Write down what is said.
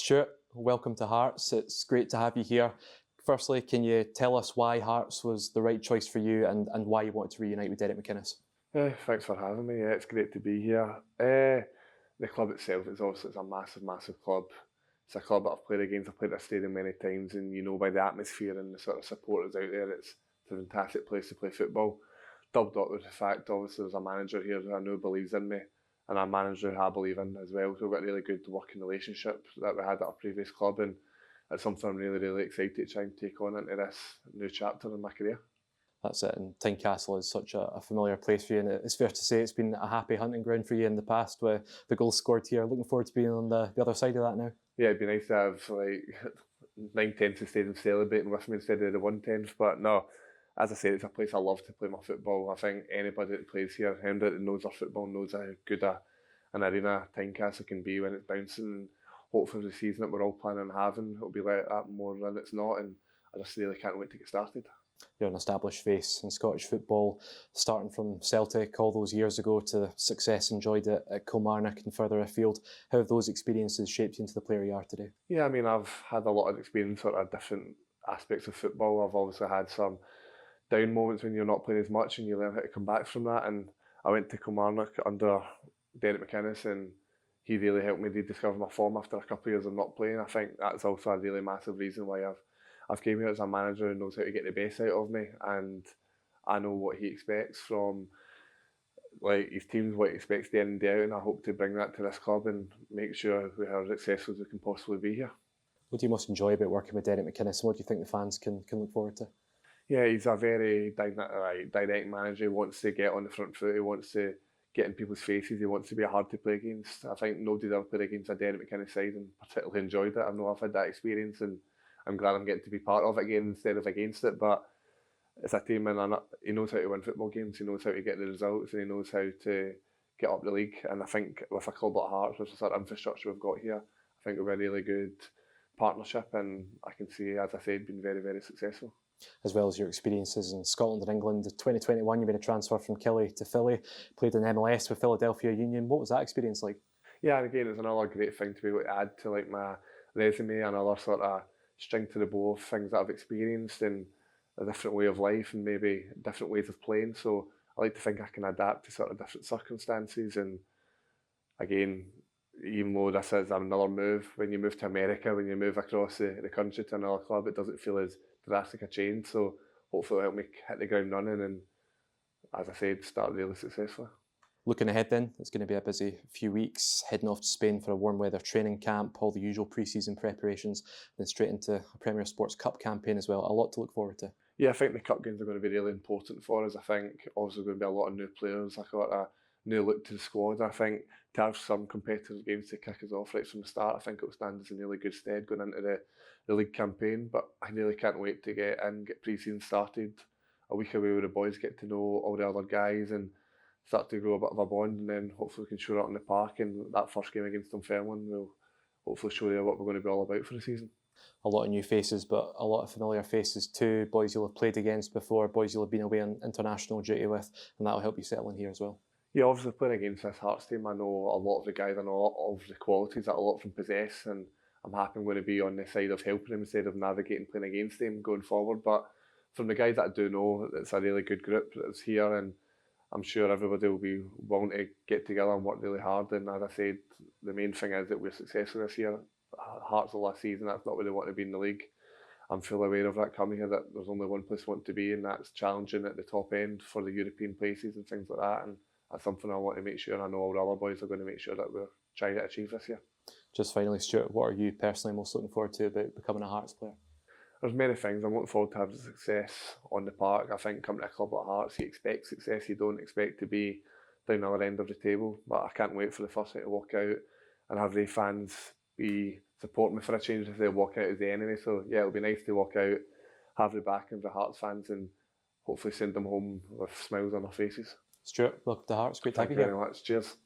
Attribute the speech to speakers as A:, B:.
A: Stuart, welcome to Hearts. It's great to have you here. Firstly, can you tell us why Hearts was the right choice for you and why you wanted to reunite with Denny McKinnis?
B: Thanks for having me. It's great to be here. The club itself is obviously a massive, massive club. It's a club that I've played against. I've played at the stadium many times, and you know by the atmosphere and the sort of supporters out there, it's a fantastic place to play football. Doubled up with the fact, obviously, there's a manager here who I know believes in me, and a manager who I believe in as well. So we've got a really good working relationship that we had at our previous club, and it's something I'm really, really excited to try and take on into this new chapter in my career.
A: That's it, and Tynecastle is such a familiar place for you, and it's fair to say it's been a happy hunting ground for you in the past with the goals scored here. Looking forward to being on the other side of that now.
B: Yeah, it'd be nice to have like 9/10 of the stadium celebrating with me instead of the 1/10. But no, as I said, it's a place I love to play my football. I think anybody that plays here, anybody that knows their football, knows how good an arena Tynecastle can be when it's bouncing. And hopefully the season that we're all planning on having, it'll be like that more than it's not. And I just really can't wait to get started.
A: You're an established face in Scottish football, starting from Celtic all those years ago to the success enjoyed at Kilmarnock and further afield. How have those experiences shaped you into the player you are today?
B: Yeah, I mean, I've had a lot of experience sort of different aspects of football. I've obviously had some down moments when you're not playing as much and you learn how to come back from that. And I went to Kilmarnock under Denny McKinnis, and he really helped me rediscover my form after a couple of years of not playing. I think that's also a really massive reason why I've came here as a manager who knows how to get the best out of me, and I know what he expects from like his teams, what he expects day in and day out, and I hope to bring that to this club and make sure we are as successful as we can possibly be here.
A: What do you most enjoy about working with Denny McKinnis, and what do you think the fans can look forward to?
B: Yeah, he's a very direct manager. He wants to get on the front foot. He wants to get in people's faces. He wants to be hard to play against. I think nobody's ever played against a Denny McKinnis side and particularly enjoyed it. I know I've had that experience, and I'm glad I'm getting to be part of it again instead of against it. But it's a team, and he knows how to win football games. He knows how to get the results, and he knows how to get up the league. And I think with a club like Hearts, with the sort of infrastructure we've got here, I think we've got a really good partnership, and I can see, as I said, been very, very successful.
A: As well as your experiences in Scotland and England. In 2021, you made a transfer from Killie to Philly, played in MLS with Philadelphia Union. What was that experience like?
B: Yeah, and again, it's another great thing to be able to add to like my resume, another sort of string to the bow of things that I've experienced and a different way of life and maybe different ways of playing. So I like to think I can adapt to sort of different circumstances. And again, even though this is another move, when you move to America, when you move across the country to another club, it doesn't feel as drastic a change. So hopefully it'll help me hit the ground running and, as I said, start really successfully.
A: Looking ahead then, it's going to be a busy few weeks, heading off to Spain for a warm weather training camp, all the usual pre-season preparations, then straight into a Premier Sports Cup campaign as well. A lot to look forward to. Yeah,
B: I think the Cup games are going to be really important for us. I think also going to be a lot of new players. I got a new look to the squad. I think to have some competitive games to kick us off right from the start, I think it will stand us in really good stead going into the league campaign. But I really can't wait to get pre-season started a week away where the boys get to know all the other guys and start to grow a bit of a bond, and then hopefully we can show it up in the park, and that first game against Dunfermline will hopefully show you what we're going to be all about for the season.
A: A lot of new faces, but a lot of familiar faces too. Boys you'll have played against before, boys you'll have been away on international duty with, and that'll help you settle in here as well.
B: Yeah, obviously playing against this Hearts team, I know a lot of the guys, I know a lot of the qualities that a lot of them possess, and I'm happy I'm going to be on the side of helping them instead of navigating playing against them going forward. But from the guys that I do know, it's a really good group that's here, and I'm sure everybody will be willing to get together and work really hard. And as I said, the main thing is that we're successful this year. Hearts the last season, that's not where they want to be in the league. I'm fully aware of that coming here, that there's only one place I want to be, and that's challenging at the top end for the European places and things like that. And that's something I want to make sure, and I know all the other boys are going to make sure that we're trying to achieve this year.
A: Just finally, Stuart, what are you personally most looking forward to about becoming a Hearts player?
B: There's many things. I'm looking forward to having success on the park. I think coming to a club like Hearts, you expect success. You don't expect to be down the other end of the table. But I can't wait for the first night to walk out and have the fans be supporting me for a change if they walk out as the enemy. So yeah, it'll be nice to walk out, have the backing of the Hearts fans, and hopefully send them home with smiles on their faces.
A: Stuart, welcome to Hearts. Great to have you
B: here.
A: here.
B: Thank you very much. Cheers.